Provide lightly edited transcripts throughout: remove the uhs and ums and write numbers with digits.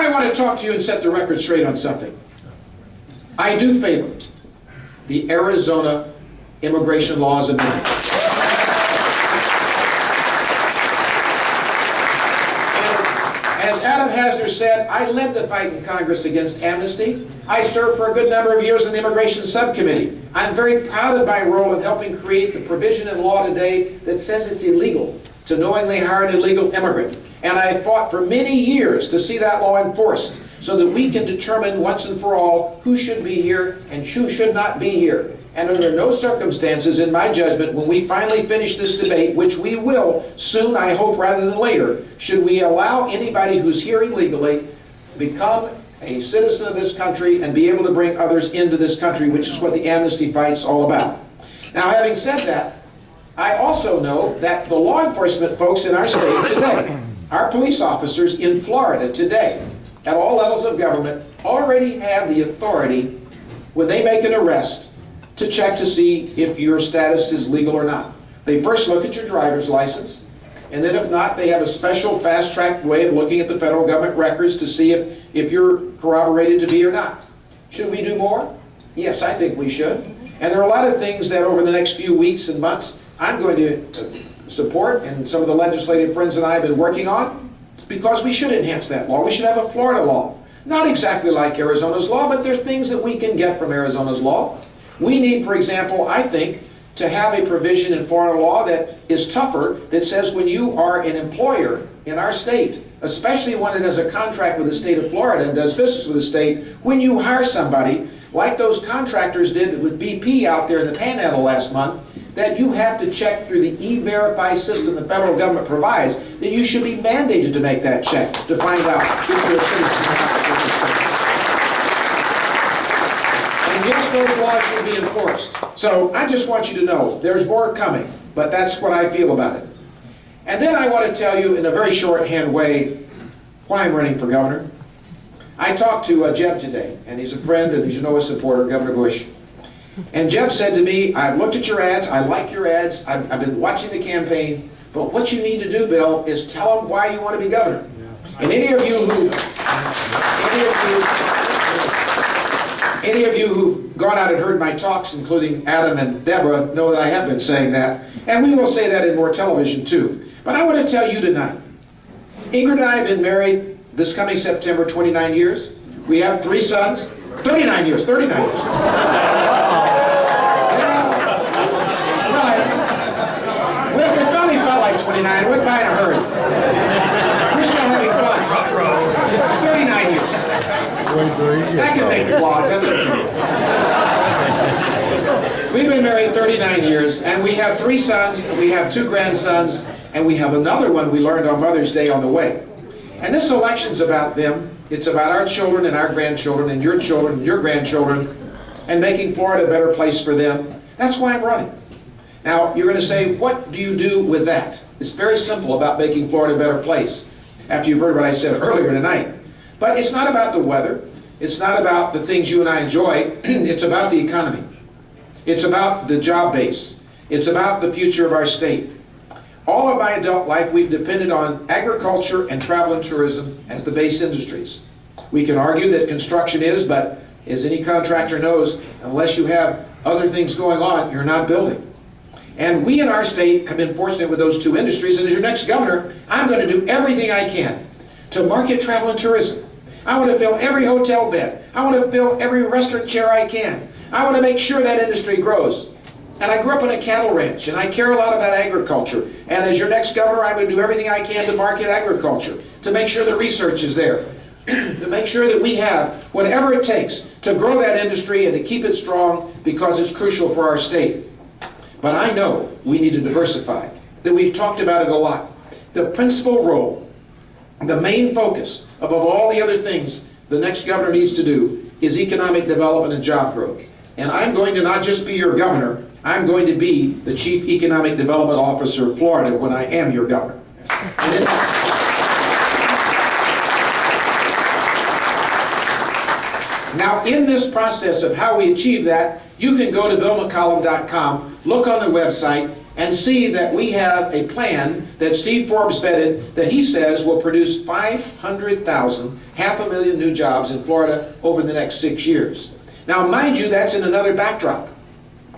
I want to talk to you and set the record straight on something. I do favor the Arizona immigration laws amendment. As Adam Hasner said, I led the fight in Congress against amnesty. I served for a good number of years in the Immigration Subcommittee. I'm very proud of my role in helping create the provision in law today that says it's illegal to knowingly hire an illegal immigrant. And I fought for many years to see that law enforced so that we can determine once and for all who should be here and who should not be here. And under no circumstances, in my judgment, when we finally finish this debate, which we will soon, I hope, rather than later, should we allow anybody who's here illegally become a citizen of this country and be able to bring others into this country, which is what the amnesty fight's all about. Now, having said that, I also know that the law enforcement folks in our state today, our police officers in Florida today, at all levels of government, already have the authority, when they make an arrest, to check to see if your status is legal or not. They first look at your driver's license, and then if not, they have a special fast-track way of looking at the federal government records to see if you're corroborated to be or not. Should we do more? Yes, I think we should. And there are a lot of things that over the next few weeks and months I'm going to support, and some of the legislative friends and I have been working on, because we should enhance that law. We should have a Florida law. Not exactly like Arizona's law, but there's things that we can get from Arizona's law. We need, for example, I think, to have a provision in Florida law that is tougher, that says when you are an employer in our state, especially one that has a contract with the state of Florida and does business with the state, when you hire somebody, like those contractors did with BP out there in the Panhandle last month, that you have to check through the E-Verify system the federal government provides, that you should be mandated to make that check to find out if you're a citizen or not of the state. And yes, those laws should be enforced. So I just want you to know, there's more coming, but that's what I feel about it. And then I want to tell you in a very shorthand way why I'm running for governor. I talked to Jeb today, and he's a friend and, as you know, a supporter of Governor Bush. And Jeb said to me, I've looked at your ads, I like your ads, I've been watching the campaign, but what you need to do, Bill, is tell them why you want to be governor. And any of you who've gone out and heard my talks, including Adam and Deborah, know that I have been saying that. And we will say that in more television too. But I want to tell you tonight, Ingrid and I have been married this coming September 29 years. We have 3 sons. 39 years. We finally felt like 29. It went by in a hurry. We're still having fun. It's 39 years. I can make vlogs, that's okay. We've been married 39 years, and we have 3 sons, and we have 2 grandsons, and we have another one we learned on Mother's Day on the way. And this election's about them. It's about our children and our grandchildren and your children and your grandchildren, and making Florida a better place for them. That's why I'm running. Now, you're going to say, what do you do with that? It's very simple about making Florida a better place, after you've heard what I said earlier tonight. But it's not about the weather. It's not about the things you and I enjoy. It's about the economy. It's about the job base. It's about the future of our state. All of my adult life, we've depended on agriculture and travel and tourism as the base industries. We can argue that construction is, but as any contractor knows, unless you have other things going on, you're not building. And we in our state have been fortunate with those 2 industries, and as your next governor, I'm going to do everything I can to market travel and tourism. I want to fill every hotel bed. I want to fill every restaurant chair I can. I want to make sure that industry grows. And I grew up on a cattle ranch, and I care a lot about agriculture. And as your next governor, I'm going to do everything I can to market agriculture, to make sure the research is there, to make sure that we have whatever it takes to grow that industry and to keep it strong, because it's crucial for our state. But I know we need to diversify, that we've talked about it a lot. The principal role, the main focus of all the other things the next governor needs to do is economic development and job growth. And I'm going to not just be your governor, I'm going to be the Chief Economic Development Officer of Florida when I am your governor. Now, in this process of how we achieve that, you can go to BillMcCollum.com, look on the website, and see that we have a plan that Steve Forbes vetted that he says will produce 500,000, 500,000 new jobs in Florida over the next 6 years. Now, mind you, that's in another backdrop,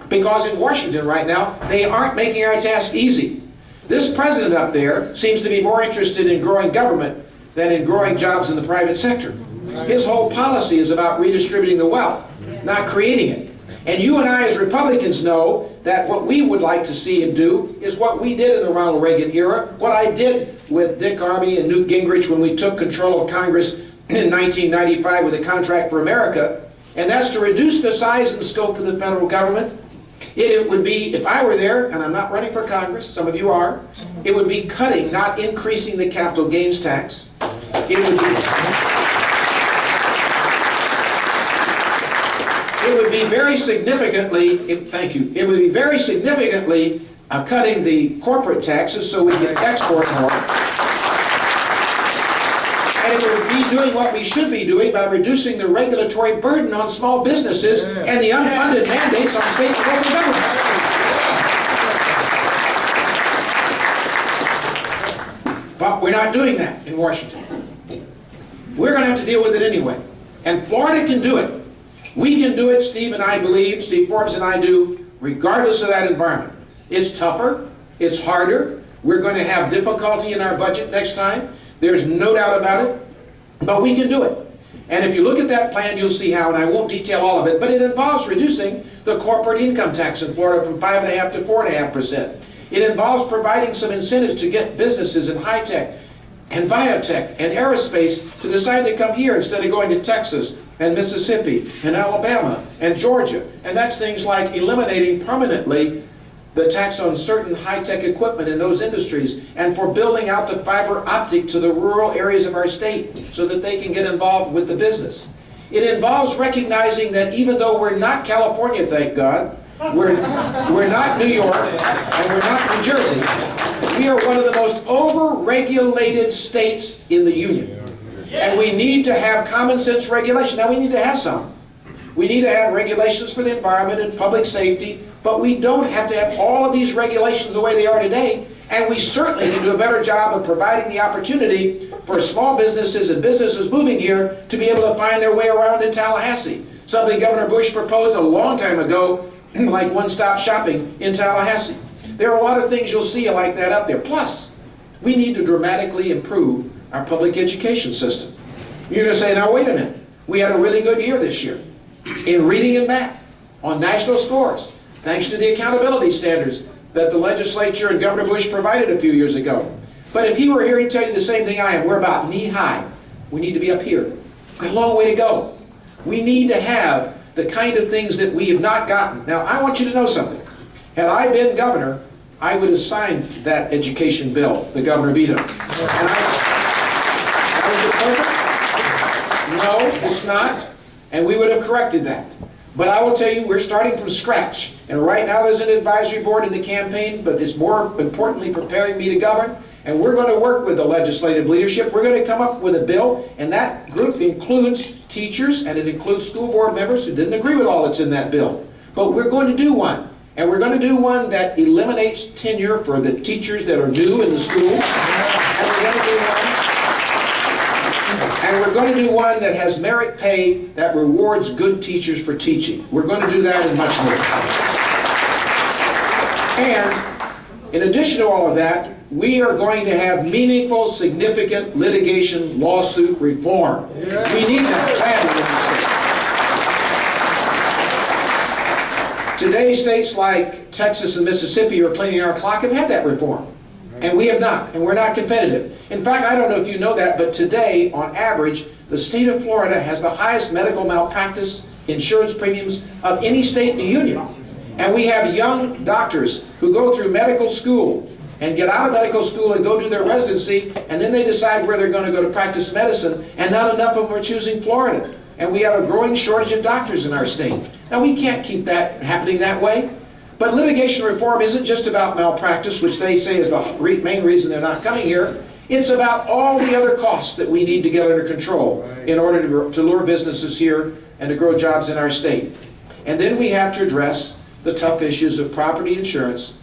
because in Washington right now, they aren't making our task easy. This president up there seems to be more interested in growing government than in growing jobs in the private sector. His whole policy is about redistributing the wealth, not creating it. And you and I as Republicans know that what we would like to see him do is what we did in the Ronald Reagan era, what I did with Dick Armey and Newt Gingrich when we took control of Congress in 1995 with a Contract for America, and that's to reduce the size and scope of the federal government. It would be, if I were there, and I'm not running for Congress, some of you are, it would be cutting, not increasing the capital gains tax. It would be very significantly, thank you, it would be very significantly cutting the corporate taxes so we can export more. And it would be doing what we should be doing by reducing the regulatory burden on small businesses and the unfunded mandates on state and local government. But we're not doing that in Washington. We're going to have to deal with it anyway. And Florida can do it. We can do it, Steve and I believe, Steve Forbes and I do, regardless of that environment. It's tougher, it's harder, we're going to have difficulty in our budget next time, there's no doubt about it, but we can do it. And if you look at that plan, you'll see how, and I won't detail all of it, but it involves reducing the corporate income tax in Florida from 5.5% to 4.5%. It involves providing some incentives to get businesses in high-tech and biotech and aerospace to decide to come here instead of going to Texas and Mississippi and Alabama and Georgia. And that's things like eliminating permanently the tax on certain high-tech equipment in those industries, and for building out the fiber optic to the rural areas of our state so that they can get involved with the business. It involves recognizing that even though we're not California, thank God, we're not New York, and we're not New Jersey, we are one of the most over-regulated states in the Union. And we need to have common sense regulation. Now, we need to have some. We need to have regulations for the environment and public safety, but we don't have to have all of these regulations the way they are today, and we certainly need to do a better job of providing the opportunity for small businesses and businesses moving here to be able to find their way around in Tallahassee. Something Governor Bush proposed a long time ago, like one-stop shopping in Tallahassee. There are a lot of things you'll see like that out there. Plus, we need to dramatically improve our public education system. You're going to say, now wait a minute, we had a really good year this year in reading and math on national scores, thanks to the accountability standards that the legislature and Governor Bush provided a few years ago. But if he were here, he'd tell you the same thing I am. We're about knee-high. We need to be up here. A long way to go. We need to have the kind of things that we have not gotten. Now, I want you to know something. Had I been governor, I would have signed that education bill the governor vetoed. No, it's not, and we would have corrected that. But I will tell you, we're starting from scratch. And right now there's an advisory board in the campaign, but it's more importantly preparing me to govern. And we're going to work with the legislative leadership. We're going to come up with a bill, and that group includes teachers, and it includes school board members who didn't agree with all that's in that bill. But we're going to do one. And we're going to do one that eliminates tenure for the teachers that are new in the school. And we're going to do one that has merit pay that rewards good teachers for teaching. We're going to do that and much more. And in addition to all of that, we are going to have meaningful, significant litigation lawsuit reform. We need that badly. Today, states like Texas and Mississippi are cleaning our clock and have that reform. And we have not, and we're not competitive. In fact, I don't know if you know that, but today, on average, the state of Florida has the highest medical malpractice insurance premiums of any state in the union. And we have young doctors who go through medical school and get out of medical school and go do their residency, and then they decide where they're going to go to practice medicine, and not enough of them are choosing Florida. And we have a growing shortage of doctors in our state. Now, we can't keep that happening that way. But litigation reform isn't just about malpractice, which they say is the main reason they're not coming here. It's about all the other costs that we need to get under control in order to lure businesses here and to grow jobs in our state. And then we have to address the tough issues of property insurance